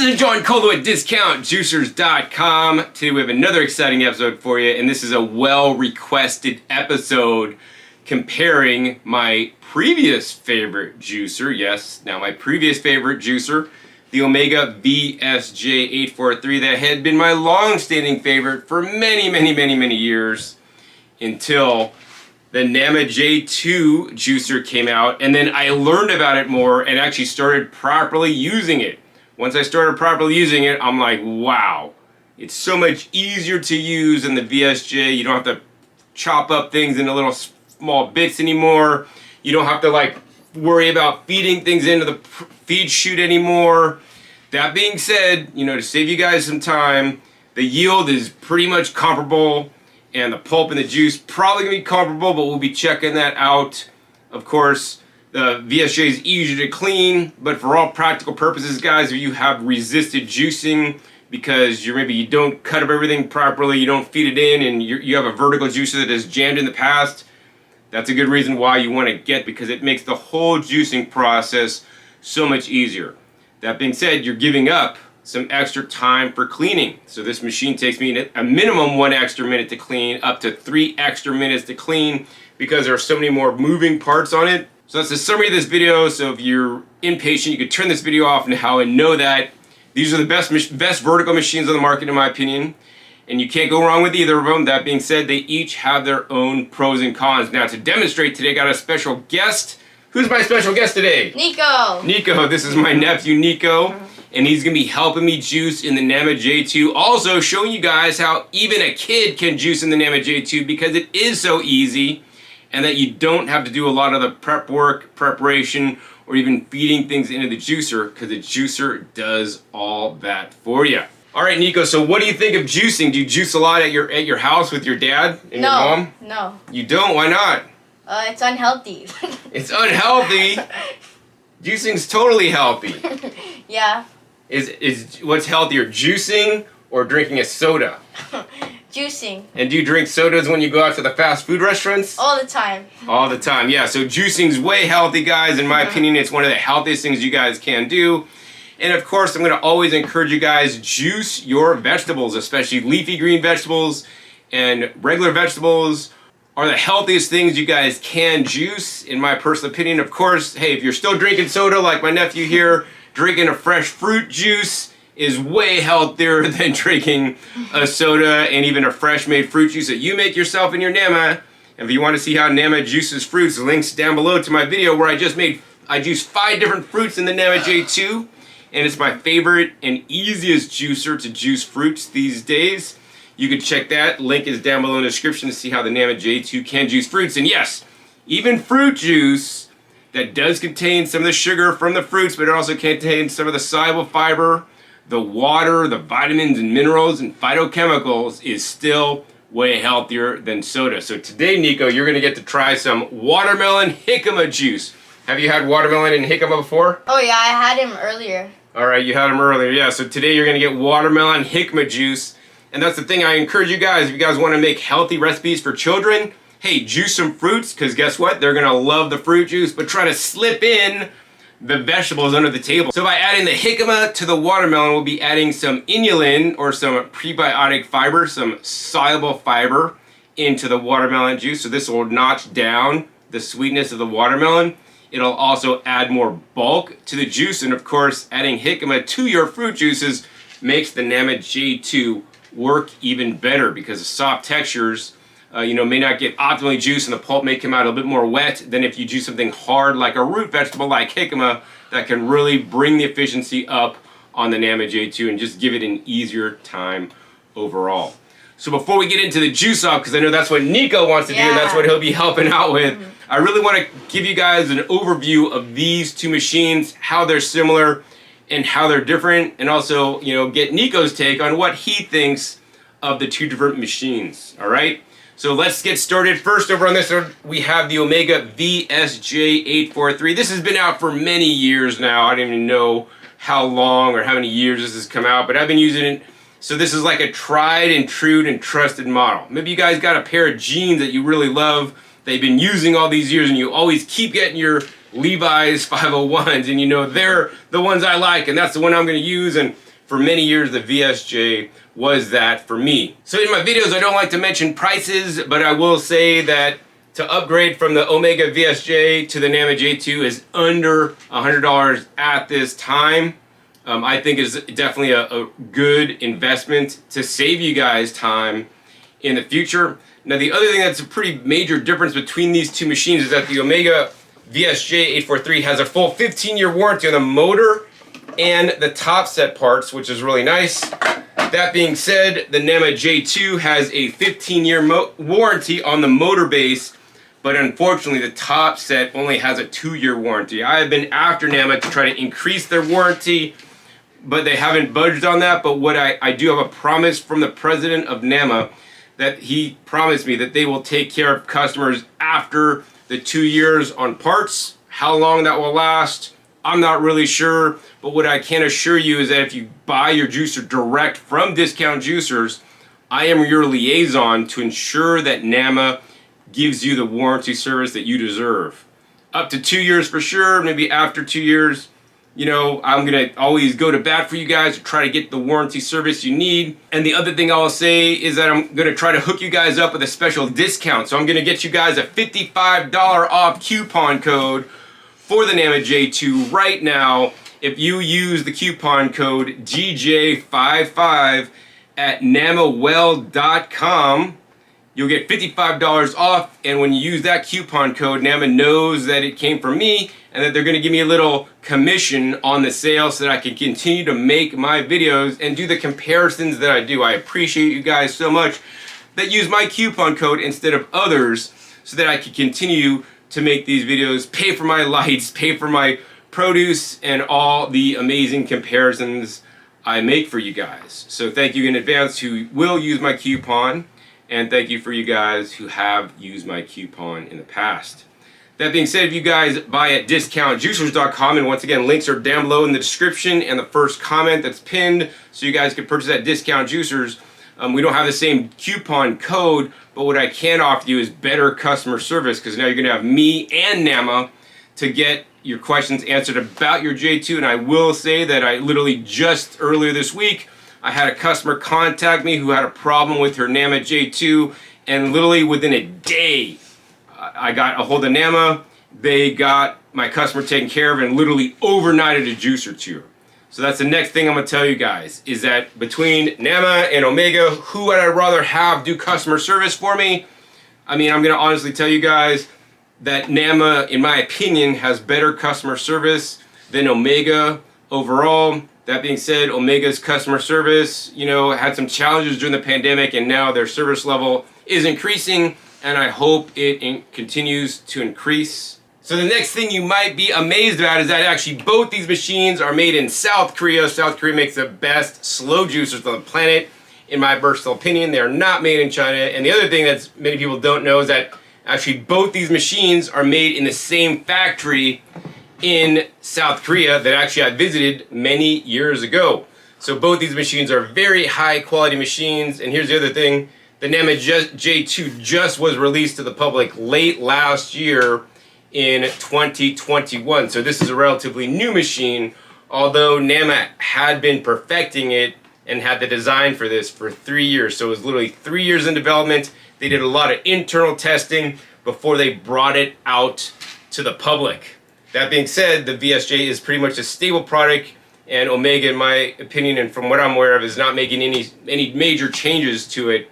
is John Colo at DiscountJuicers.com. Today we have another exciting episode for you, and this is a well-requested episode comparing my previous favorite juicer, my previous favorite juicer, the Omega VSJ843, that had been my long-standing favorite for many years until the Namawell J2 juicer came out, and then I learned about it more and actually started properly using it. Once I started properly using it, I'm like, wow, it's so much easier to use than the VSJ. You don't have to chop up things into little small bits anymore. You don't have to like worry about feeding things into the feed chute anymore. That being said, to save you guys some time, the yield is pretty much comparable, and the pulp and the juice probably gonna be comparable, but we'll be checking that out. Of course, the VSJ is easier to clean, but for all practical purposes, guys, if you have resisted juicing because maybe you don't cut up everything properly, you don't feed it in, and you have a vertical juicer that has jammed in the past, that's a good reason why you want to get, because it makes the whole juicing process so much easier. That being said, you're giving up some extra time for cleaning. So this machine takes me a minimum 1 extra minute to clean, up to 3 extra minutes to clean, because there are so many more moving parts on it. So that's the summary of this video. So if you're impatient, you could turn this video off now and know that these are the best vertical machines on the market, in my opinion. And you can't go wrong with either of them. That being said, they each have their own pros and cons. Now to demonstrate today, I got a special guest. Who's my special guest today? Nico. Nico, this is my nephew Nico. And he's going to be helping me juice in the Namawell J2. Also showing you guys how even a kid can juice in the Namawell J2, because it is so easy, and that you don't have to do a lot of the preparation, or even feeding things into the juicer, because the juicer does all that for you. All right, Nico, so what do you think of juicing? Do you juice a lot at your house with your dad and your mom? No. You don't? Why not? It's unhealthy. It's unhealthy? Juicing's totally healthy. Yeah. Is what's healthier, juicing or drinking a soda? Juicing. And do you drink sodas when you go out to the fast food restaurants? All the time. All the time, yeah. So juicing's way healthy, guys. In my opinion, it's one of the healthiest things you guys can do. And of course, I'm going to always encourage you guys, juice your vegetables, especially leafy green vegetables and regular vegetables are the healthiest things you guys can juice, in my personal opinion. Of course, hey, if you're still drinking soda like my nephew here, drinking a fresh fruit juice is way healthier than drinking a soda and even a fresh made fruit juice that you make yourself in your Nama. And if you want to see how Nama juices fruits, the link's down below to my video where I juiced 5 different fruits in the Namawell J2, and it's my favorite and easiest juicer to juice fruits these days. You can check that. Link is down below in the description to see how the Namawell J2 can juice fruits. And yes, even fruit juice that does contain some of the sugar from the fruits, but it also contains some of the soluble fiber, the water, the vitamins and minerals and phytochemicals, is still way healthier than soda. So today, Nico, you're going to get to try some watermelon jicama juice. Have you had watermelon and jicama before? Oh yeah, I had him earlier. All right, you had him earlier, yeah. So today you're going to get watermelon jicama juice. And that's the thing I encourage you guys, if you guys want to make healthy recipes for children, hey, juice some fruits, because guess what? They're going to love the fruit juice, but try to slip in the vegetables under the table. So by adding the jicama to the watermelon, we'll be adding some inulin, or some prebiotic fiber, some soluble fiber, into the watermelon juice. So this will notch down the sweetness of the watermelon. It'll also add more bulk to the juice. And of course, adding jicama to your fruit juices makes the Namawell J2 work even better, because the soft textures may not get optimally juiced, and the pulp may come out a bit more wet than if you juice something hard like a root vegetable like jicama, that can really bring the efficiency up on the Namawell J2 and just give it an easier time overall. So before we get into the juice off, because I know that's what Nico wants to do, and that's what he'll be helping out with, I really want to give you guys an overview of these two machines, how they're similar and how they're different, and also, get Nico's take on what he thinks of the two different machines. All right? So let's get started. First, over on this one, we have the Omega VSJ843. This has been out for many years now. I don't even know how long or how many years this has come out, but I've been using it. So this is like a tried and true and trusted model. Maybe you guys got a pair of jeans that you really love, that you've been using all these years, and you always keep getting your Levi's 501s, and they're the ones I like, and that's the one I'm going to use. And for many years, the VSJ was that for me. So in my videos, I don't like to mention prices, but I will say that to upgrade from the Omega VSJ to the Nama J2 is under $100 at this time. I think is definitely a good investment to save you guys time in the future. Now the other thing that's a pretty major difference between these two machines is that the Omega VSJ843 has a full 15-year warranty on the motor and the top set parts, which is really nice. That being said, the Nama J2 has a 15-year warranty on the motor base, but unfortunately the top set only has a 2-year warranty. I have been after Nama to try to increase their warranty, but they haven't budged on that. But what I do have a promise from the president of Nama that he promised me that they will take care of customers after the 2 years on parts. How long that will last, I'm not really sure, but what I can assure you is that if you buy your juicer direct from Discount Juicers, I am your liaison to ensure that Nama gives you the warranty service that you deserve. Up to 2 years for sure, maybe after 2 years, you know, I'm gonna always go to bat for you guys to try to get the warranty service you need. And the other thing I'll say is that I'm gonna try to hook you guys up with a special discount. So I'm gonna get you guys a $55 off coupon code for the Nama J2 right now. If you use the coupon code DJ55 at namawell.com, you'll get $55 off, and when you use that coupon code, Nama knows that it came from me and that they're gonna give me a little commission on the sale so that I can continue to make my videos and do the comparisons that I do. I appreciate you guys so much that use my coupon code instead of others so that I can continue to make these videos, pay for my lights, pay for my produce, and all the amazing comparisons I make for you guys. So thank you in advance who will use my coupon. And thank you for you guys who have used my coupon in the past. That being said, if you guys buy at discountjuicers.com, and once again, links are down below in the description and the first comment that's pinned, so you guys can purchase at Discount Juicers. We don't have the same coupon code, but what I can offer you is better customer service, because now you're going to have me and Nama to get your questions answered about your J2. And I will say that I literally just earlier this week, I had a customer contact me who had a problem with her Nama J2, and literally within a day, I got a hold of Nama. They got my customer taken care of and literally overnighted a juicer to her. So that's the next thing I'm gonna tell you guys, is that between Nama and Omega, who would I rather have do customer service for me? I mean, I'm gonna honestly tell you guys that Nama, in my opinion, has better customer service than Omega overall. That being said, Omega's customer service, you know, had some challenges during the pandemic, and now their service level is increasing, and I hope it continues to increase. So the next thing you might be amazed about is that actually both these machines are made in South Korea. South Korea makes the best slow juicers on the planet, in my personal opinion. They are not made in China. And the other thing that many people don't know is that actually both these machines are made in the same factory in South Korea that actually I visited many years ago. So both these machines are very high quality machines. And here's the other thing, the Nama J2 just was released to the public late last year in 2021. So this is a relatively new machine, although Nama had been perfecting it and had the design for this for 3 years. So it was literally 3 years in development. They did a lot of internal testing before they brought it out to the public. That being said, the VSJ is pretty much a stable product, and Omega, in my opinion, and from what I'm aware of, is not making any major changes to it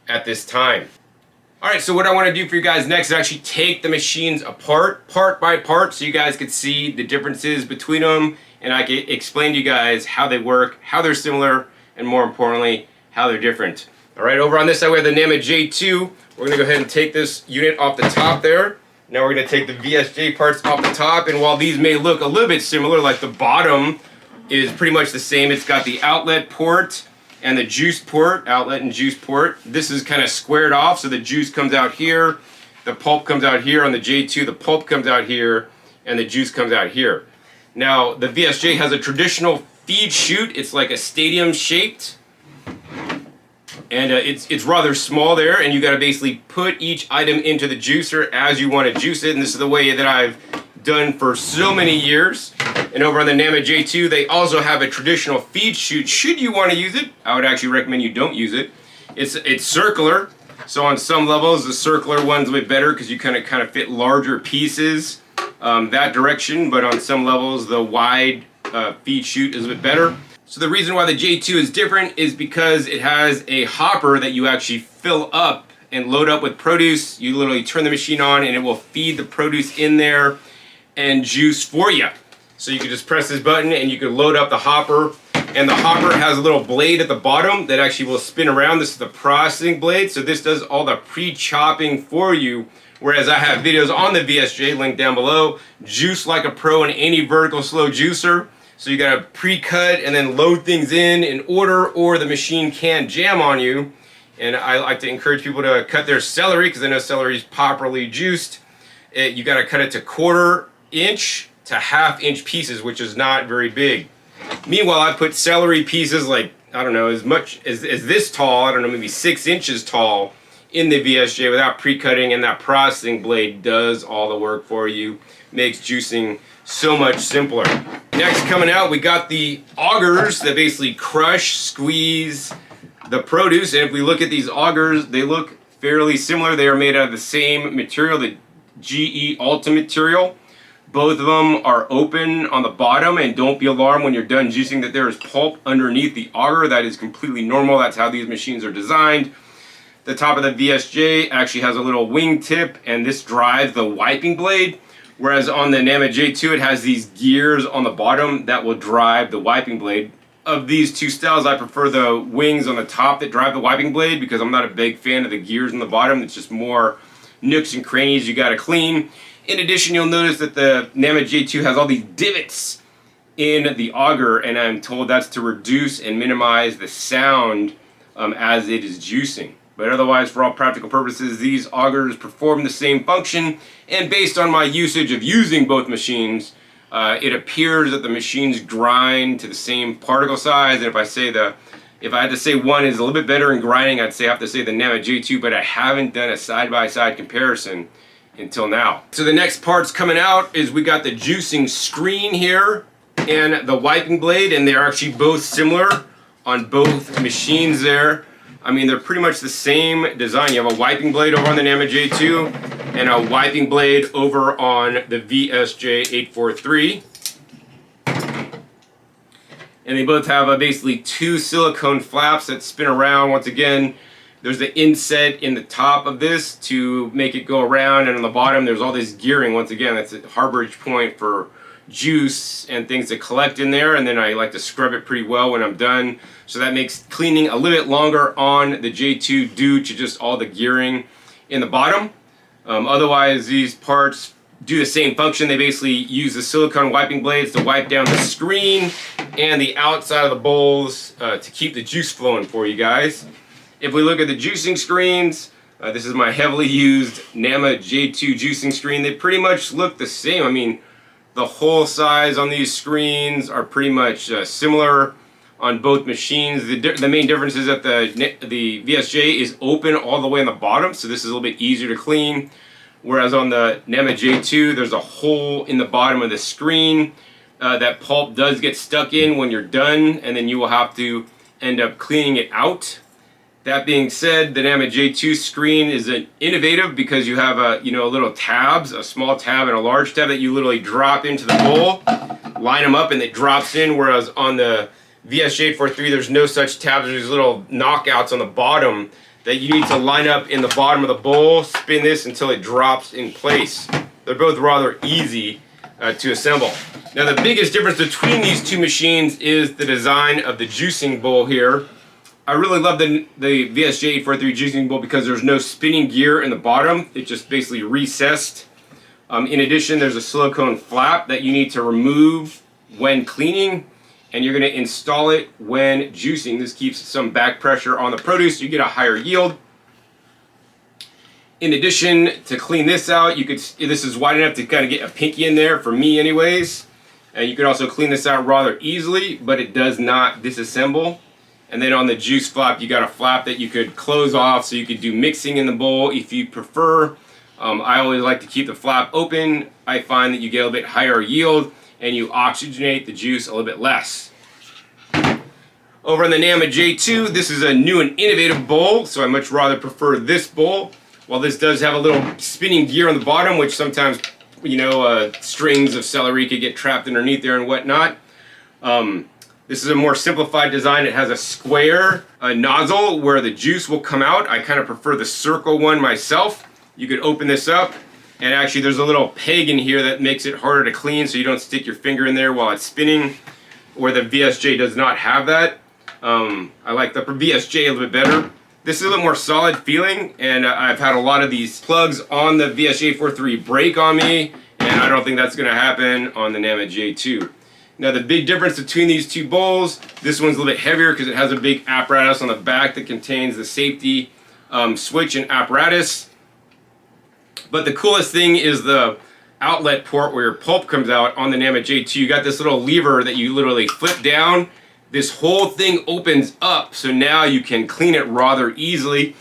at this time. All right, so what I want to do for you guys next is actually take the machines apart, part by part, so you guys could see the differences between them, and I can explain to you guys how they work, how they're similar, and more importantly, how they're different. All right, over on this side we have the Nama J2. We're going to go ahead and take this unit off the top there. Now we're going to take the VSJ parts off the top, and while these may look a little bit similar, like the bottom is pretty much the same. It's got the outlet port and the juice port, outlet and juice port. This is kind of squared off, so the juice comes out here, the pulp comes out here. On the J2, the pulp comes out here, and the juice comes out here. Now, the VSJ has a traditional feed chute. It's like a stadium shaped, and it's rather small there, and you got to basically put each item into the juicer as you want to juice it, and this is the way that I've done for so many years. And over on the Nama J2, they also have a traditional feed chute. Should you want to use it, I would actually recommend you don't use it. It's circular, so on some levels the circular one's a bit better because you kind of fit larger pieces that direction. But on some levels, the wide feed chute is a bit better. So the reason why the J2 is different is because it has a hopper that you actually fill up and load up with produce. You literally turn the machine on and it will feed the produce in there and juice for you. So you can just press this button and you can load up the hopper. And the hopper has a little blade at the bottom that actually will spin around. This is the processing blade. So this does all the pre-chopping for you. Whereas I have videos on the VSJ, linked down below. Juice like a pro in any vertical slow juicer. So you gotta pre-cut and then load things in order, or the machine can jam on you. And I like to encourage people to cut their celery, because I know celery is properly juiced. You gotta cut it to 1/4 inch to 1/2 inch pieces, which is not very big. Meanwhile, I put celery pieces like, I don't know, as much as this tall, I don't know, maybe 6 inches tall in the VSJ without pre-cutting, and that processing blade does all the work for you. Makes juicing so much simpler. Next coming out, we got the augers that basically crush, squeeze the produce. And if we look at these augers, they look fairly similar. They are made out of the same material, the GE Ultra material. Both of them are open on the bottom, and don't be alarmed when you're done juicing that there is pulp underneath the auger. That is completely normal. That's how these machines are designed. The top of the VSJ actually has a little wing tip, and this drives the wiping blade. Whereas on the Nama J2, it has these gears on the bottom that will drive the wiping blade. Of these two styles, I prefer the wings on the top that drive the wiping blade, because I'm not a big fan of the gears on the bottom. It's just more nooks and crannies you gotta clean. In addition, you'll notice that the Nama J2 has all these divots in the auger, and I'm told that's to reduce and minimize the sound as it is juicing. But otherwise, for all practical purposes, these augers perform the same function, and based on my usage of using both machines, it appears that the machines grind to the same particle size. And if I had to say one is a little bit better in grinding, I'd have to say the Nama J2, but I haven't done a side-by-side comparison until now. So the next parts coming out is we got the juicing screen here and the wiping blade, and they're actually both similar on both machines there. I mean, they're pretty much the same design. You have a wiping blade over on the Nama J2 and a wiping blade over on the VSJ843. And they both have basically 2 silicone flaps that spin around. Once again, there's the inset in the top of this to make it go around, and on the bottom there's all this gearing. Once again, that's a harborage point for juice and things to collect in there, and then I like to scrub it pretty well when I'm done. So that makes cleaning a little bit longer on the J2 due to just all the gearing in the bottom. Otherwise, these parts do the same function. They basically use the silicone wiping blades to wipe down the screen and the outside of the bowls to keep the juice flowing for you guys. If we look at the juicing screens, this is my heavily used Nama J2 juicing screen. They pretty much look the same. I mean, the hole size on these screens are pretty much similar on both machines. The main difference is that the VSJ is open all the way on the bottom, so this is a little bit easier to clean. Whereas on the Nama J2, there's a hole in the bottom of the screen that pulp does get stuck in when you're done, and then you will have to end up cleaning it out. That being said, the Nama J2 screen is innovative because you have little tabs, a small tab and a large tab that you literally drop into the bowl, line them up, and it drops in. Whereas on the VSJ843, there's no such tabs. There's little knockouts on the bottom that you need to line up in the bottom of the bowl, spin this until it drops in place. They're both rather easy to assemble. Now the biggest difference between these two machines is the design of the juicing bowl here. I really love the VSJ843 juicing bowl because there's no spinning gear in the bottom. It's just basically recessed. In addition, there's a silicone flap that you need to remove when cleaning, and you're going to install it when juicing. This keeps some back pressure on the produce. You get a higher yield. In addition, to clean this out, this is wide enough to kind of get a pinky in there, for me anyways. And you could also clean this out rather easily, but it does not disassemble. And then on the juice flap, you got a flap that you could close off so you could do mixing in the bowl if you prefer. I always like to keep the flap open. I find that you get a little bit higher yield. and you oxygenate the juice a little bit less. Over on the Namawell J2, this is a new and innovative bowl, so I much rather prefer this bowl. While this does have a little spinning gear on the bottom, which sometimes, strings of celery could get trapped underneath there and whatnot. This is a more simplified design. It has a square nozzle where the juice will come out. I kind of prefer the circle one myself. You could open this up, and actually there's a little peg in here that makes it harder to clean so you don't stick your finger in there while it's spinning, where the VSJ does not have that. I like the VSJ a little bit better. This is a little more solid feeling, and I've had a lot of these plugs on the VSJ843 break on me, and I don't think that's going to happen on the Namawell J2. Now the big difference between these two bowls, this one's a little bit heavier because it has a big apparatus on the back that contains the safety switch and apparatus. But the coolest thing is the outlet port where your pulp comes out on the Namawell J2. You got this little lever that you literally flip down. This whole thing opens up, so now you can clean it rather easily.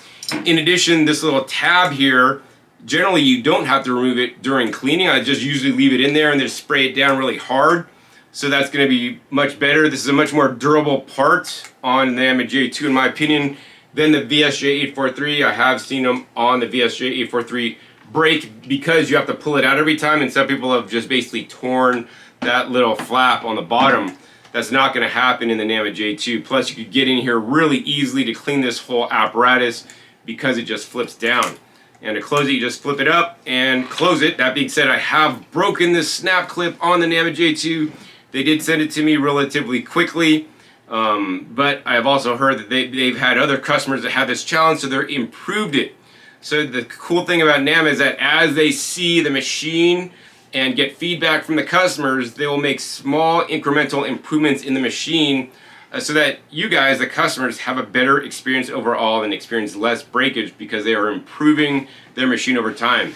In addition, this little tab here, generally you don't have to remove it during cleaning. I just usually leave it in there and then spray it down really hard. So that's going to be much better. This is a much more durable part on the Namawell J2 in my opinion than the VSJ843. I have seen them on the VSJ843 break because you have to pull it out every time, and some people have just basically torn that little flap on the bottom. That's not going to happen in the Namawell J2. Plus, you could get in here really easily to clean this whole apparatus because it just flips down. And to close it, you just flip it up and close it. That being said, I have broken this snap clip on the Namawell J2. They did send it to me relatively quickly, but I have also heard that they've had other customers that had this challenge, so they've improved it. So the cool thing about Namawell is that as they see the machine and get feedback from the customers, they will make small incremental improvements in the machine so that you guys, the customers, have a better experience overall and experience less breakage because they are improving their machine over time.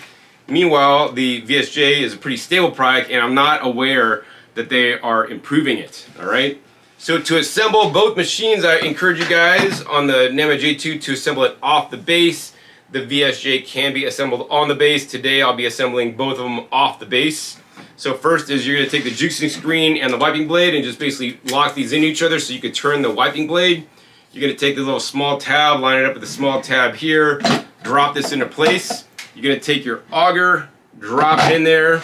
Meanwhile, the VSJ is a pretty stable product, and I'm not aware that they are improving it, all right? So to assemble both machines, I encourage you guys on the Namawell J2 to assemble it off the base. The VSJ can be assembled on the base. Today I'll be assembling both of them off the base. So first is you're going to take the juicing screen and the wiping blade and just basically lock these into each other so you can turn the wiping blade. You're going to take the little small tab, line it up with the small tab here, drop this into place. You're going to take your auger, drop it in there,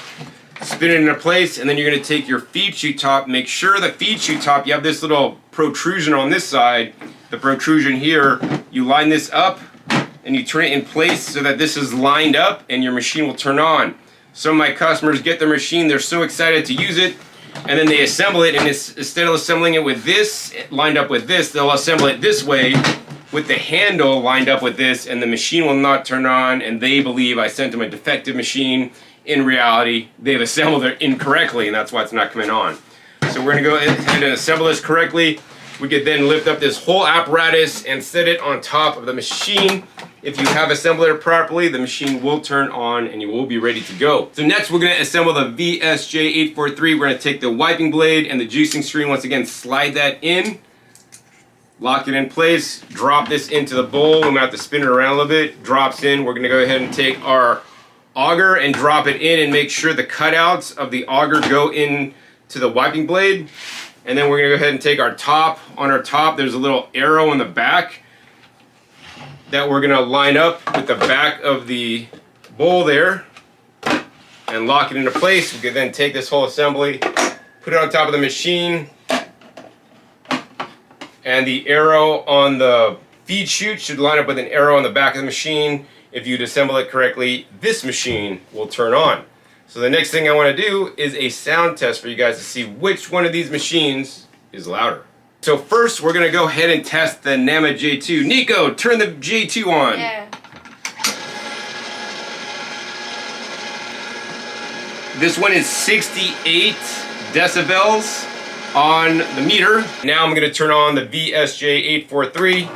spin it into place, and then you're going to take your feed chute top. Make sure the feed chute top, you have this little protrusion on this side, the protrusion here, you line this up and you turn it in place so that this is lined up and your machine will turn on. Some of my customers get their machine, they're so excited to use it, and then they assemble it, and instead of assembling it with this lined up with this, they'll assemble it this way with the handle lined up with this, and the machine will not turn on, and they believe I sent them a defective machine. In reality, they've assembled it incorrectly, and that's why it's not coming on. So we're going to go ahead and assemble this correctly. We could then lift up this whole apparatus and set it on top of the machine. If you have assembled it properly, the machine will turn on and you will be ready to go. So next we're going to assemble the VSJ843. We're going to take the wiping blade and the juicing screen, once again slide that in, lock it in place, drop this into the bowl. We might have to spin it around a little bit. Drops in. We're going to go ahead and take our auger and drop it in and make sure the cutouts of the auger go in to the wiping blade. And then we're going to go ahead and take our top. On our top there's a little arrow on the back that we're going to line up with the back of the bowl there and lock it into place. We can then take this whole assembly, put it on top of the machine, and the arrow on the feed chute should line up with an arrow on the back of the machine. If you'd assemble it correctly, this machine will turn on. So the next thing I want to do is a sound test for you guys to see which one of these machines is louder. So first we're going to go ahead and test the Namawell J2. Nico, turn the J2 on. Yeah. This one is 68 decibels on the meter. Now I'm going to turn on the VSJ843.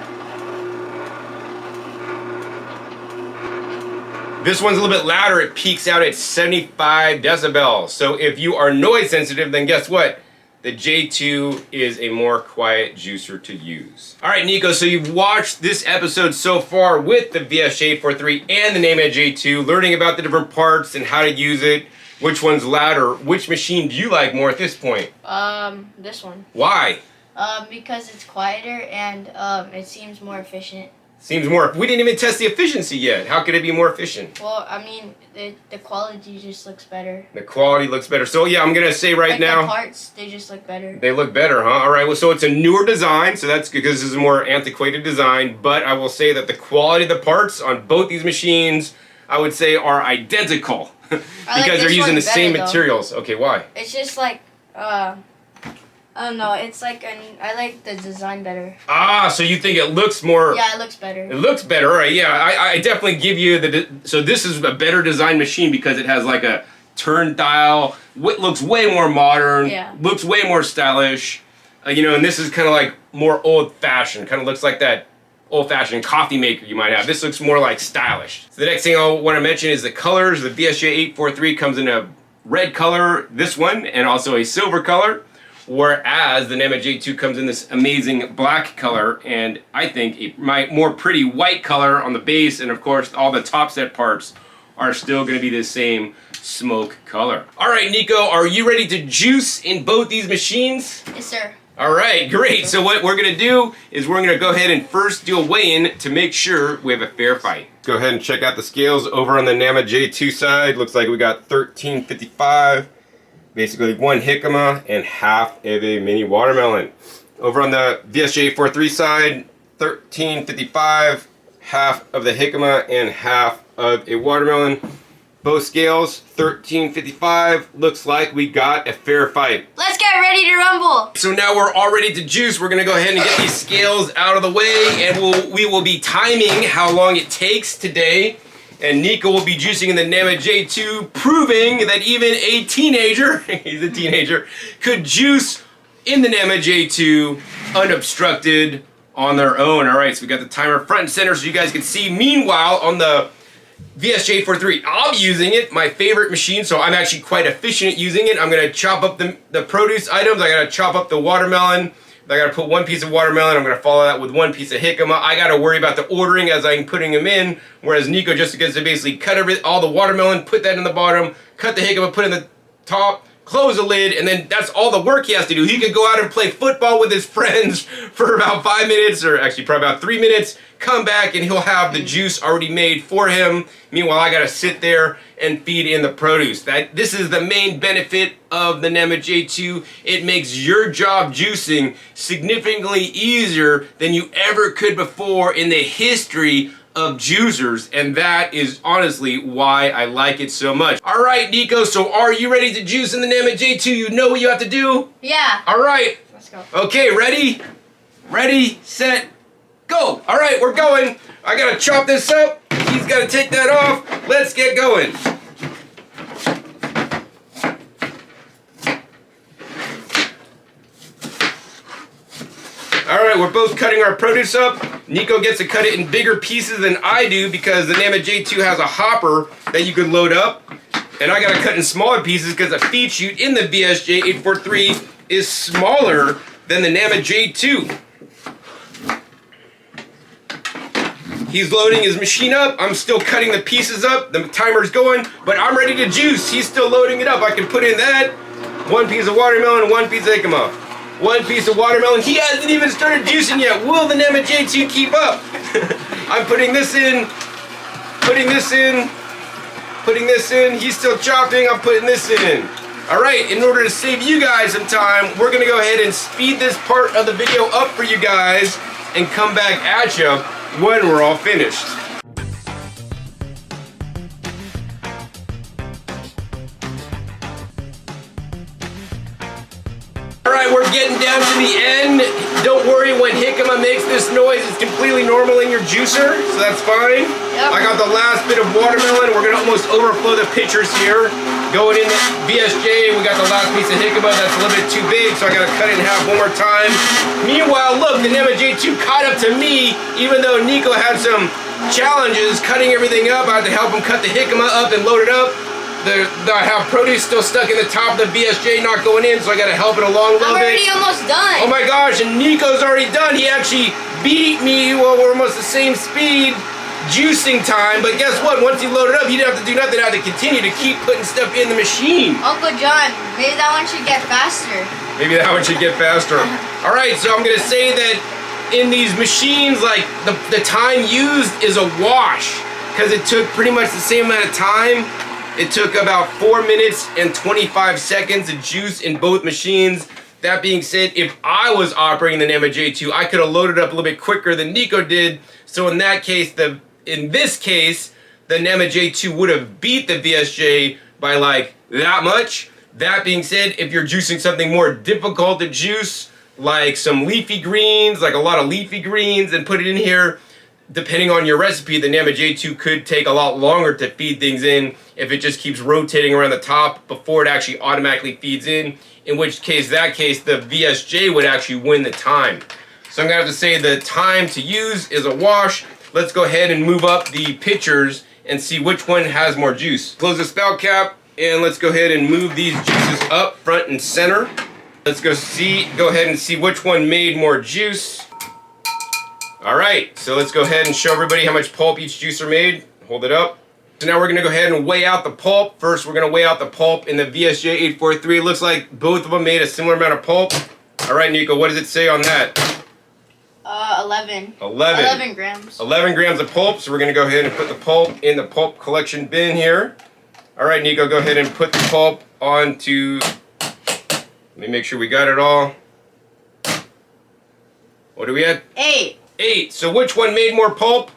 This one's a little bit louder. It peaks out at 75 decibels. So if you are noise sensitive, then guess what? The J2 is a more quiet juicer to use. All right, Nico, so you've watched this episode so far with the VSJ843 and the Namawell J2, learning about the different parts and how to use it. Which one's louder? Which machine do you like more at this point? This one. Why? Because it's quieter and it seems more efficient. Seems more. We didn't even test the efficiency yet. How could it be more efficient? Well, I mean, the quality just looks better. The quality looks better. So yeah, I'm gonna say right now. The parts, they just look better. They look better, huh? All right. Well, so it's a newer design, so that's good because this is a more antiquated design. But I will say that the quality of the parts on both these machines, I would say, are identical because they're using the same materials. Okay, why? It's just like I don't know. It's like I like the design better. Ah, so you think it looks more? Yeah, it looks better. It looks better, right? Yeah, I definitely give you so this is a better design machine because it has like a turn dial. Looks way more modern. Yeah. Looks way more stylish. You know, and this is kind of like more old-fashioned. Kind of looks like that old-fashioned coffee maker you might have. This looks more like stylish. So the next thing I want to mention is the colors. The VSJ843 comes in a red color, this one, and also a silver color. Whereas the Nama J2 comes in this amazing black color and I think a more pretty white color on the base, and of course all the top set parts are still going to be the same smoke color. Alright Nico, are you ready to juice in both these machines? Yes sir. Alright, great. So what we're going to do is we're going to go ahead and first do a weigh-in to make sure we have a fair fight. Go ahead and check out the scales over on the Nama J2 side. Looks like we got 1355. Basically 1 jicama and half of a mini watermelon. Over on the VSJ843 side, 1355, half of the jicama and half of a watermelon. Both scales, 1355. Looks like we got a fair fight. Let's get ready to rumble. So now we're all ready to juice. We're gonna go ahead and get these scales out of the way, and we will be timing how long it takes today. And Nico will be juicing in the Nama J2, proving that even a teenager, he's a teenager, could juice in the Nama J2 unobstructed on their own. All right, so we got the timer front and center so you guys can see. Meanwhile, on the VSJ843, I'm using it, my favorite machine, so I'm actually quite efficient at using it. I'm gonna chop up the produce items. I gotta chop up the watermelon. I gotta put 1 piece of watermelon. I'm gonna follow that with 1 piece of jicama. I gotta worry about the ordering as I'm putting them in, whereas Nico just gets to basically cut all the watermelon, put that in the bottom, cut the jicama, put it in the top, close the lid, and then that's all the work he has to do. He could go out and play football with his friends for about 5 minutes, or actually probably about 3 minutes, come back and he'll have the juice already made for him. Meanwhile, I gotta sit there and feed in the produce. This is the main benefit of the Nama J2. It makes your job juicing significantly easier than you ever could before in the history of juicers, and that is honestly why I like it so much. All right, Nico, so are you ready to juice in the Nama J2? You know what you have to do? Yeah. All right. Let's go. Okay, ready? Ready, set, go. All right, we're going. I gotta chop this up. He's gotta take that off. Let's get going. All right, we're both cutting our produce up. Nico gets to cut it in bigger pieces than I do because the Nama J2 has a hopper that you can load up. And I gotta cut in smaller pieces because the feed chute in the VSJ843 is smaller than the Nama J2. He's loading his machine up. I'm still cutting the pieces up. The timer's going, but I'm ready to juice. He's still loading it up. I can put in that. 1 piece of watermelon, 1 piece of jicama. 1 piece of watermelon. He hasn't even started juicing yet. Will the Nama J2 keep up? I'm putting this in, putting this in, putting this in. He's still chopping. I'm putting this in. All right, in order to save you guys some time, we're gonna go ahead and speed this part of the video up for you guys and come back at you when we're all finished. Alright, we're getting down to the end. Don't worry, when jicama makes this noise, it's completely normal in your juicer, so that's fine. Yep. I got the last bit of watermelon. We're gonna almost overflow the pitchers here. Going in the VSJ, we got the last piece of jicama that's a little bit too big, so I gotta cut it in half one more time. Meanwhile, look, the Nama J2 caught up to me, even though Nico had some challenges cutting everything up. I had to help him cut the jicama up and load it up. I have produce still stuck in the top of the VSJ, not going in, so I gotta help it along a little bit. I'm already almost done. Oh my gosh, and Nico's already done. He actually beat me. Well, we're almost the same speed. juicing time, but guess what? Once you load it up, you don't have to do nothing. I have to continue to keep putting stuff in the machine. Uncle John, maybe that one should get faster. Maybe that one should get faster. All right, so I'm gonna say that in these machines, like the time used is a wash, because it took pretty much the same amount of time. It took about 4 minutes and 25 seconds to juice in both machines. That being said, if I was operating the Nama J2, I could have loaded up a little bit quicker than Nico did. So in that case, in this case, the Nama J2 would have beat the VSJ by like that much. That being said, if you're juicing something more difficult to juice, like some leafy greens, like a lot of leafy greens, and put it in here, depending on your recipe, the Nama J2 could take a lot longer to feed things in if it just keeps rotating around the top before it actually automatically feeds in which case, the VSJ would actually win the time. So I'm gonna have to say the time to use is a wash. Let's go ahead and move up the pitchers and see which one has more juice. Close the spout cap, and let's go ahead and move these juices up front and center. Let's go ahead and see which one made more juice. All right, so let's go ahead and show everybody how much pulp each juicer made. Hold it up. So now we're gonna go ahead and weigh out the pulp. First, we're gonna weigh out the pulp in the VSJ843. It looks like both of them made a similar amount of pulp. All right, Nico, what does it say on that? 11. 11 grams. 11 grams of pulp. So we're gonna go ahead and put the pulp in the pulp collection bin here. All right, Nico, go ahead and put the pulp onto, let me make sure we got it all. What are we at? 8. 8. So which one made more pulp?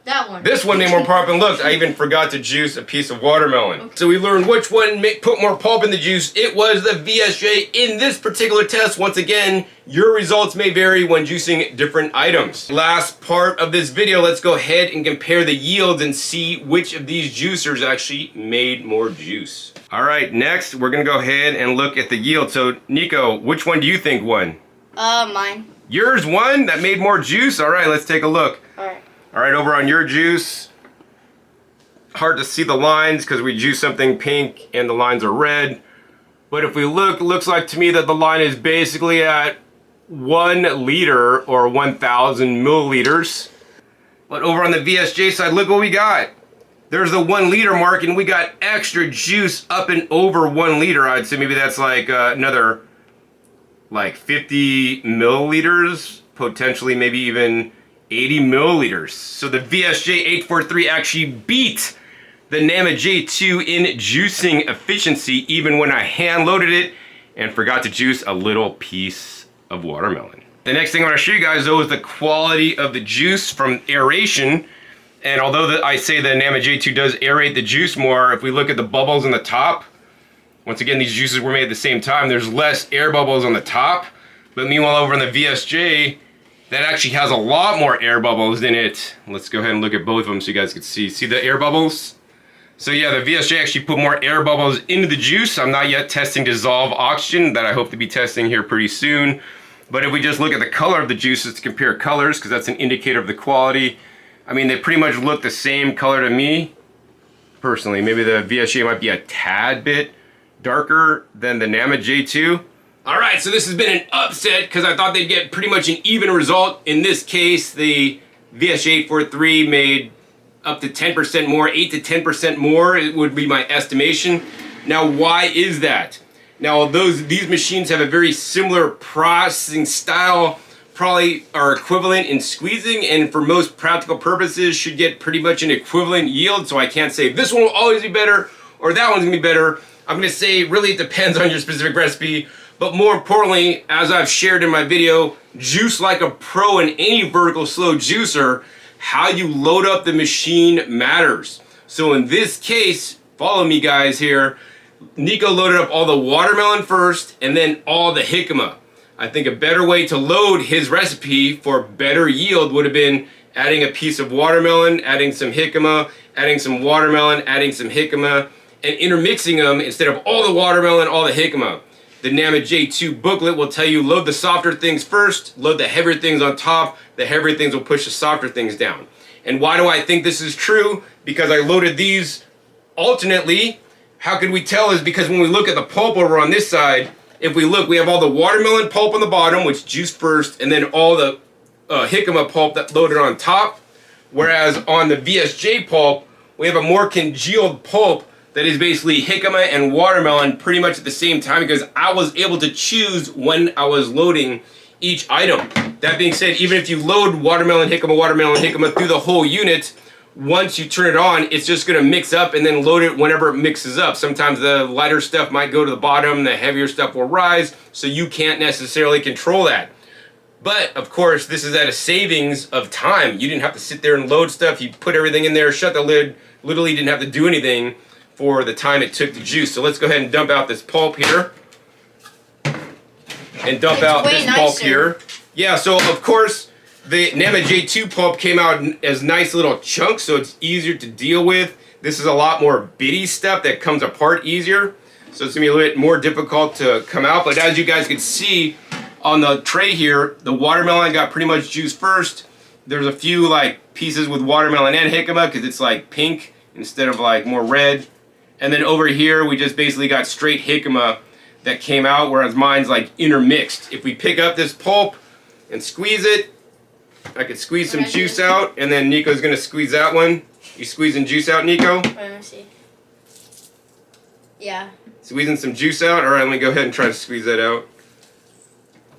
That one. This one made more pulp, and look, I even forgot to juice a piece of watermelon. Okay. So we learned which one put more pulp in the juice. It was the VSJ in this particular test. Once again, your results may vary when juicing different items. Last part of this video, let's go ahead and compare the yields and see which of these juicers actually made more juice. All right, next, we're gonna go ahead and look at the yield. So, Nico, which one do you think won? Mine. Yours won? That made more juice? All right, let's take a look. All right. All right, over on your juice, hard to see the lines because we juice something pink and the lines are red. But if we look, it looks like to me that the line is basically at 1 liter or 1,000 milliliters. But over on the VSJ side, look what we got. There's the 1 liter mark, and we got extra juice up and over 1 liter. I'd say maybe that's like another like 50 milliliters, potentially maybe even 80 milliliters. So the VSJ843 actually beat the Nama J2 in juicing efficiency, even when I hand loaded it and forgot to juice a little piece of watermelon. The next thing I want to show you guys though is the quality of the juice from aeration. And although I say the Nama J2 does aerate the juice more, if we look at the bubbles on the top, once again, these juices were made at the same time, there's less air bubbles on the top. But meanwhile, over on the VSJ, that actually has a lot more air bubbles in it. Let's go ahead and look at both of them so you guys can see. See the air bubbles? So yeah, the VSJ actually put more air bubbles into the juice. I'm not yet testing dissolved oxygen, that I hope to be testing here pretty soon. But if we just look at the color of the juices to compare colors, because that's an indicator of the quality, I mean, they pretty much look the same color to me, personally. Maybe the VSJ might be a tad bit darker than the Nama J2. All right, so this has been an upset because I thought they'd get pretty much an even result. In this case, the VSJ843 made up to 10% more, 8 to 10% more, it would be my estimation. Now, why is that? Now, although these machines have a very similar processing style, probably are equivalent in squeezing, and for most practical purposes should get pretty much an equivalent yield, so I can't say this one will always be better or that one's gonna be better. I'm gonna say really it depends on your specific recipe. But more importantly, as I've shared in my video, juice like a pro in any vertical slow juicer, how you load up the machine matters. So in this case, follow me guys here, Nico loaded up all the watermelon first and then all the jicama. I think a better way to load his recipe for better yield would have been adding a piece of watermelon, adding some jicama, adding some watermelon, adding some jicama, and intermixing them instead of all the watermelon, all the jicama. The Nama J2 booklet will tell you load the softer things first, load the heavier things on top, the heavier things will push the softer things down. And why do I think this is true? Because I loaded these alternately. How could we tell is because when we look at the pulp over on this side, if we look, we have all the watermelon pulp on the bottom, which juiced first, and then all the jicama pulp that loaded on top. Whereas on the VSJ pulp, we have a more congealed pulp that is basically jicama and watermelon pretty much at the same time, because I was able to choose when I was loading each item. That being said, even if you load watermelon, jicama through the whole unit, once you turn it on, it's just going to mix up and then load it whenever it mixes up. Sometimes the lighter stuff might go to the bottom, the heavier stuff will rise, so you can't necessarily control that. But, of course, this is at a savings of time. You didn't have to sit there and load stuff. You put everything in there, shut the lid, literally didn't have to do anything for the time it took to juice. So let's go ahead and dump out this pulp here. And dump out this pulp here. Yeah, so, of course, the Nama J2 pulp came out as nice little chunks, so it's easier to deal with. This is a lot more bitty stuff that comes apart easier. So it's going to be a little bit more difficult to come out. But as you guys can see on the tray here, the watermelon got pretty much juiced first. There's a few like pieces with watermelon and jicama because it's like pink instead of like more red. And then over here, we just basically got straight jicama that came out, whereas mine's like intermixed. If we pick up this pulp and squeeze it, I could squeeze some juice out, and then Nico's gonna squeeze that one. You squeezing juice out, Nico? Wait, let me see. Yeah. Squeezing some juice out? Alright, let me go ahead and try to squeeze that out.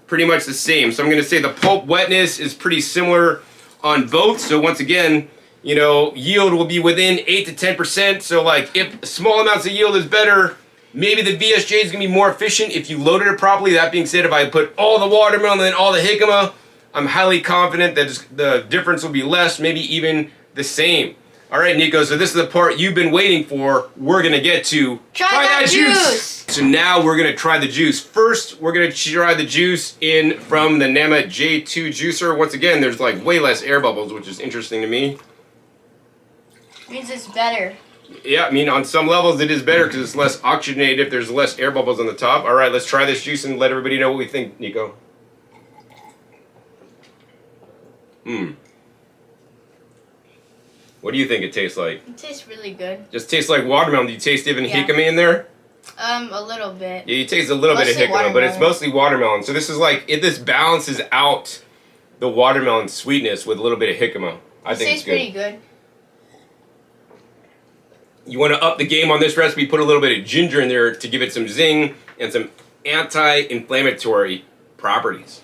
Pretty much the same. So I'm gonna say the pulp wetness is pretty similar on both. So once again, you know, yield will be within 8 to 10%. So like if small amounts of yield is better, maybe the VSJ is gonna be more efficient if you loaded it properly. That being said, if I put all the watermelon and all the jicama, I'm highly confident that the difference will be less, maybe even the same. All right, Nico, so this is the part you've been waiting for. We're gonna get to try that juice. So now we're gonna try the juice. First, we're gonna try the juice in from the Nama J2 juicer. Once again, there's like way less air bubbles, which is interesting to me. Means it's better. Yeah, I mean, on some levels it is better because it's less oxygenated if there's less air bubbles on the top. All right, let's try this juice and let everybody know what we think, Nico. What do you think it tastes like? It tastes really good. Just tastes like watermelon. Do you taste even jicama in there? A little bit. Yeah, you taste a little bit of jicama, but it's mostly watermelon. So this is like, this balances out the watermelon sweetness with a little bit of jicama. I think it's good. Pretty good. You want to up the game on this recipe, put a little bit of ginger in there to give it some zing and some anti-inflammatory properties.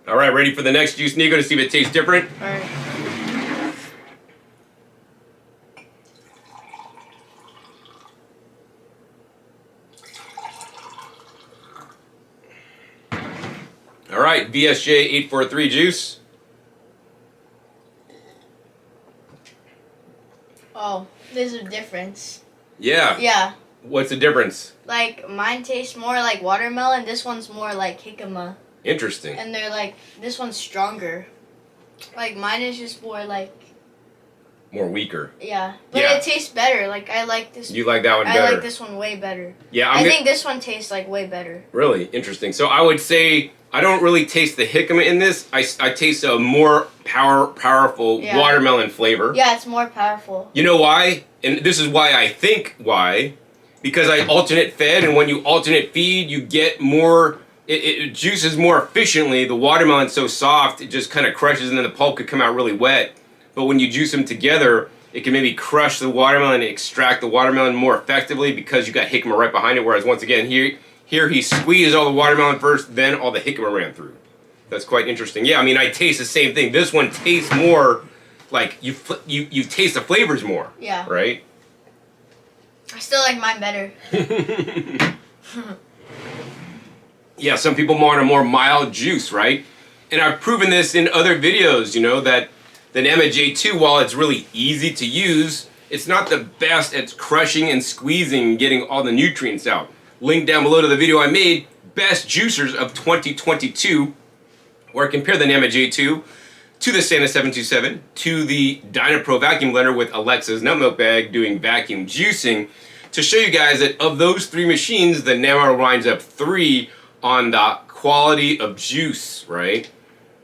All right, ready for the next juice, Nico, to see if it tastes different? All right. All right, VSJ843 juice. Oh, there's a difference. Yeah. Yeah. What's the difference? Like, mine tastes more like watermelon, this one's more like jicama. Interesting. And they're like, this one's stronger. Like, mine is just more like... More weaker. Yeah. But it tastes better. Like, I like this. You like that one better? I like this one way better. Yeah, I think this one tastes like way better. Really? Interesting. So I would say I don't really taste the jicama in this. I taste a more powerful watermelon flavor. Yeah, it's more powerful. You know why? And this is why I think why. Because I alternate fed, and when you alternate feed, you get more... It juices more efficiently. The watermelon's so soft, it just kind of crushes, and then the pulp could come out really wet. But when you juice them together, it can maybe crush the watermelon and extract the watermelon more effectively because you got jicama right behind it. Whereas once again, here he squeezed all the watermelon first, then all the jicama ran through. That's quite interesting. Yeah, I mean, I taste the same thing. This one tastes more like you taste the flavors more. Yeah. Right? I still like mine better. Yeah, some people want a more mild juice, right? And I've proven this in other videos, you know, that the Nama J2, while it's really easy to use, it's not the best at crushing and squeezing and getting all the nutrients out. Link down below to the video I made, Best Juicers of 2022, where I compare the Nama J2 to the Santa 727, to the Dynapro vacuum blender with Alexa's nut milk bag doing vacuum juicing, to show you guys that of those three machines, the Namawell winds up 3 on the quality of juice, right?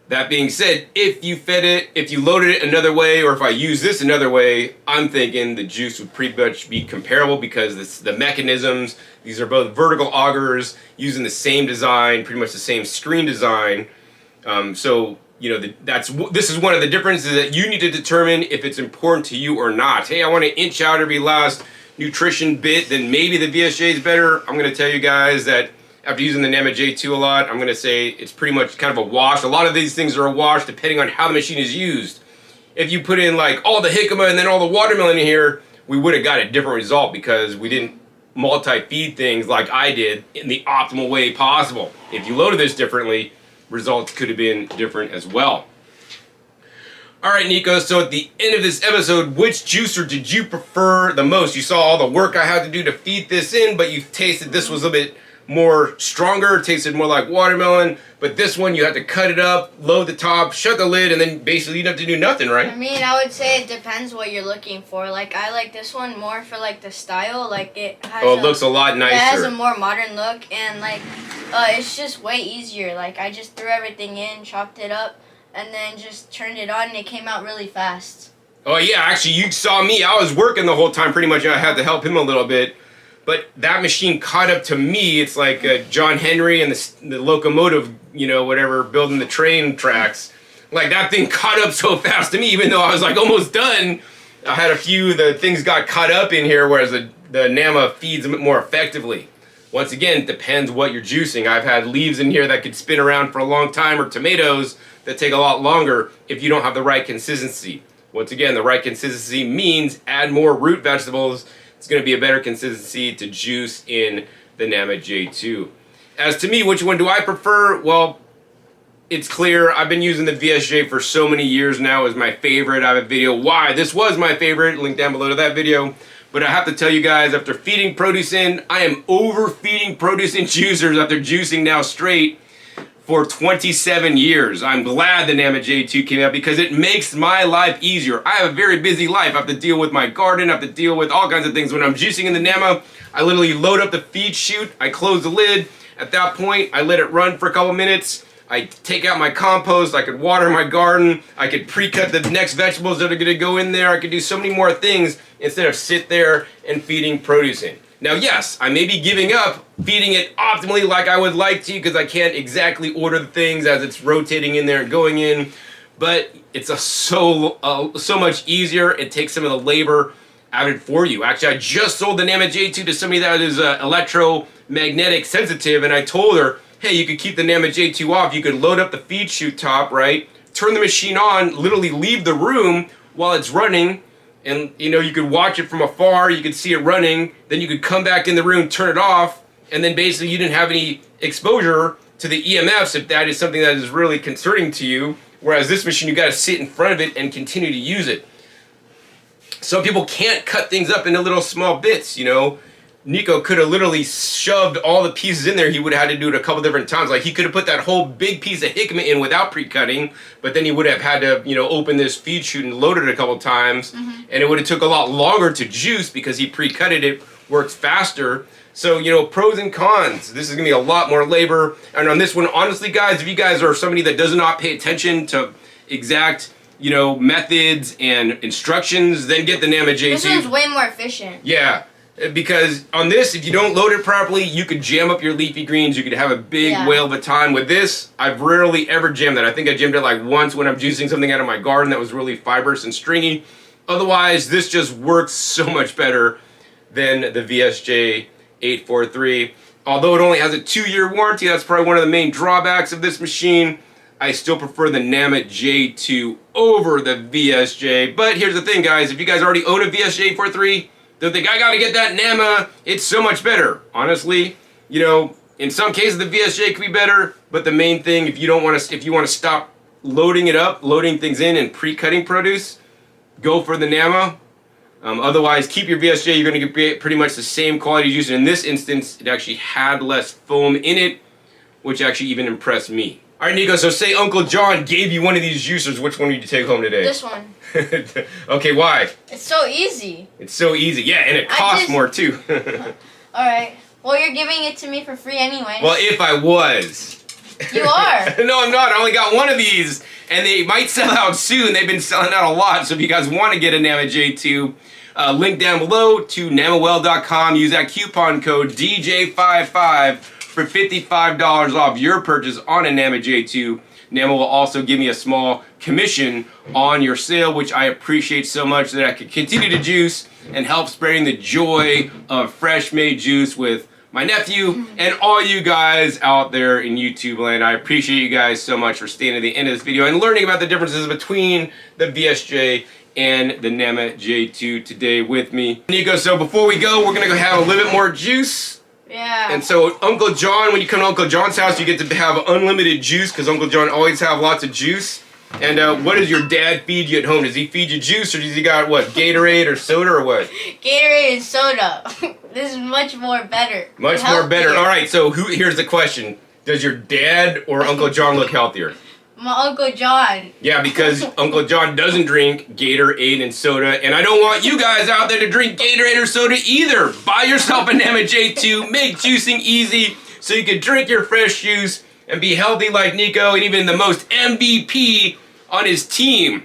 That being said, if you fed it, if you loaded it another way, or if I use this another way, I'm thinking the juice would pretty much be comparable because the mechanisms, these are both vertical augers using the same design, pretty much the same screen design. So you know this is one of the differences that you need to determine if it's important to you or not. Hey, I want to inch out every last nutrition bit, then maybe the VSJ is better. I'm going to tell you guys that after using the Nama J2 a lot, I'm going to say it's pretty much kind of a wash. A lot of these things are a wash depending on how the machine is used. If you put in like all the jicama and then all the watermelon in here, we would have got a different result because we didn't multi-feed things like I did in the optimal way possible. If you loaded this differently, results could have been different as well. All right, Nico, so at the end of this episode, which juicer did you prefer the most? You saw all the work I had to do to feed this in, but you tasted this was a bit more stronger, tasted more like watermelon, but this one you have to cut it up, load the top, shut the lid, and then basically you don't have to do nothing, right? I mean, I would say it depends what you're looking for. Like, I like this one more for like the style. Like, it has it looks a lot nicer. It has a more modern look, and like it's just way easier. Like, I just threw everything in, chopped it up, and then just turned it on, and it came out really fast. Oh yeah, actually you saw me. I was working the whole time pretty much. I had to help him a little bit. But that machine caught up to me. It's like John Henry and the locomotive, you know, whatever, building the train tracks. Like, that thing caught up so fast to me, even though I was like almost done. I had a few, the things got caught up in here, whereas the Nama feeds a bit more effectively. Once again, it depends what you're juicing. I've had leaves in here that could spin around for a long time, or tomatoes that take a lot longer if you don't have the right consistency. Once again, the right consistency means add more root vegetables. It's going to be a better consistency to juice in the Nama J2. As to me, which one do I prefer? Well, it's clear. I've been using the VSJ for so many years now as my favorite. I have a video why this was my favorite. Link down below to that video. But I have to tell you guys, after feeding produce in, I am overfeeding produce in juicers after juicing now straight for 27 years. I'm glad the Nama J2 came out because it makes my life easier. I have a very busy life. I have to deal with my garden. I have to deal with all kinds of things. When I'm juicing in the Nama, I literally load up the feed chute. I close the lid. At that point, I let it run for a couple minutes. I take out my compost. I could water my garden. I could pre-cut the next vegetables that are going to go in there. I could do so many more things instead of sit there and feeding produce in. Now, yes, I may be giving up feeding it optimally like I would like to because I can't exactly order the things as it's rotating in there and going in, but it's so much easier. It takes some of the labor out of it for you. Actually, I just sold the Nama J2 to somebody that is electromagnetic sensitive, and I told her, hey, you could keep the Nama J2 off. You could load up the feed chute top, right? Turn the machine on, literally leave the room while it's running, and you know, you could watch it from afar, you could see it running, then you could come back in the room, turn it off, and then basically you didn't have any exposure to the EMFs if that is something that is really concerning to you. Whereas this machine, you gotta sit in front of it and continue to use it. Some people can't cut things up into little small bits, you know. Nico could have literally shoved all the pieces in there. He would have had to do it a couple different times. Like, he could have put that whole big piece of jicama in without pre-cutting, but then he would have had to, you know, open this feed chute and load it a couple times, and it would have took a lot longer to juice because he pre-cutted it, works faster. So, you know, pros and cons. This is going to be a lot more labor. And on this one, honestly, guys, if you guys are somebody that does not pay attention to exact, you know, methods and instructions, then get the Nama J2. This one's way more efficient. Yeah. Because on this, if you don't load it properly, you could jam up your leafy greens. You could have a big whale of a time. With this, I've rarely ever jammed that. I think I jammed it like once when I'm juicing something out of my garden that was really fibrous and stringy. Otherwise, this just works so much better than the VSJ843. Although it only has a 2-year warranty, that's probably one of the main drawbacks of this machine. I still prefer the Nama J2 over the VSJ. But here's the thing, guys. If you guys already own a VSJ843, don't think I gotta get that Nama. It's so much better. Honestly, you know, in some cases the VSJ could be better, but the main thing, if you want to stop loading it up, loading things in and pre-cutting produce, go for the Nama. Otherwise, keep your VSJ. You're gonna get pretty much the same quality juice. And in this instance, it actually had less foam in it, which actually even impressed me. All right, Nico, so say Uncle John gave you one of these juicers. Which one would you take home today? This one. Okay, why? It's so easy. It's so easy. Yeah, and it costs more, too. Alright. Well, you're giving it to me for free anyway. Well, if I was. You are. No, I'm not. I only got one of these, and they might sell out soon. They've been selling out a lot, so if you guys want to get a Nama J2, link down below to namawell.com. Use that coupon code DJ55 for $55 off your purchase on a Nama J2. Nama will also give me a small commission on your sale, which I appreciate so much, that I can continue to juice and help spreading the joy of fresh made juice with my nephew and all you guys out there in YouTube land. I appreciate you guys so much for staying to the end of this video and learning about the differences between the VSJ and the Nama J2 today with me. Nico, so before we go, we're gonna go have a little bit more juice. Yeah. And so Uncle John, when you come to Uncle John's house, you get to have unlimited juice because Uncle John always have lots of juice. And what does your dad feed you at home? Does he feed you juice, or does he got what, Gatorade or soda or what? Gatorade and soda. This is much more better. Much more better. All right, so here's the question. Does your dad or Uncle John look healthier? My Uncle John. Yeah, because Uncle John doesn't drink Gatorade and soda, and I don't want you guys out there to drink Gatorade or soda either. Buy yourself a Nama J2, make juicing easy so you can drink your fresh juice and be healthy like Nico and even the most MVP on his team.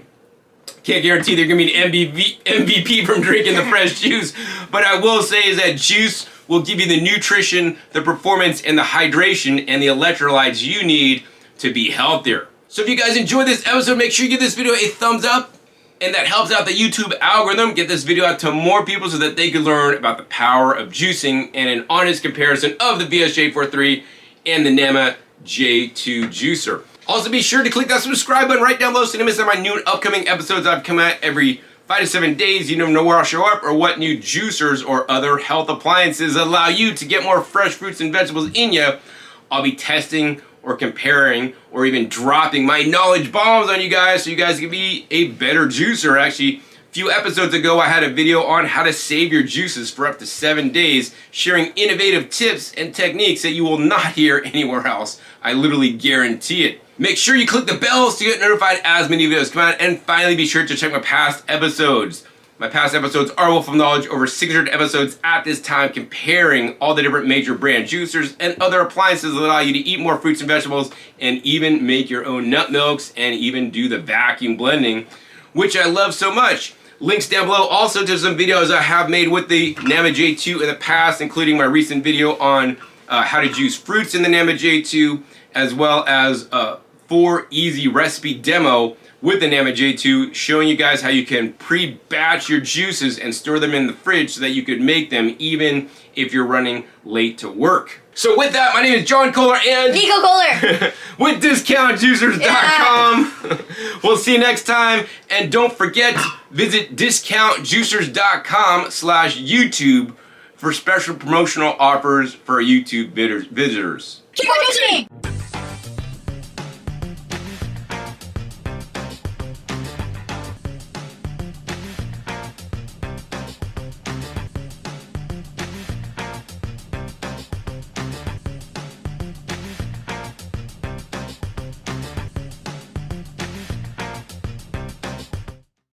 Can't guarantee they're gonna be an MVP from drinking the fresh juice, but I will say is that juice will give you the nutrition, the performance, and the hydration and the electrolytes you need to be healthier. So if you guys enjoyed this episode, make sure you give this video a thumbs up, and that helps out the YouTube algorithm. Get this video out to more people so that they can learn about the power of juicing and an honest comparison of the VSJ843 and the Nama J2 juicer. Also be sure to click that subscribe button right down below so you don't miss out on my new and upcoming episodes I've come out every 5 to 7 days. You never know where I'll show up or what new juicers or other health appliances allow you to get more fresh fruits and vegetables in you. I'll be testing or comparing or even dropping my knowledge bombs on you guys so you guys can be a better juicer. Actually, a few episodes ago I had a video on how to save your juices for up to 7 days, sharing innovative tips and techniques that you will not hear anywhere else. I literally guarantee it. Make sure you click the bells to get notified as many videos come out, and finally be sure to check my past episodes. My past episodes are full of knowledge, over 600 episodes at this time, comparing all the different major brand juicers and other appliances that allow you to eat more fruits and vegetables and even make your own nut milks and even do the vacuum blending, which I love so much. Links down below also to some videos I have made with the Nama J2 in the past, including my recent video on how to juice fruits in the Nama J2, as well as 4 easy recipe demo with the Nama J2, showing you guys how you can pre-batch your juices and store them in the fridge so that you could make them even if you're running late to work. So with that, my name is John Kohler and Nico Kohler with DiscountJuicers.com. We'll see you next time, and don't forget, visit DiscountJuicers.com/YouTube for special promotional offers for YouTube visitors. Keep on juicing!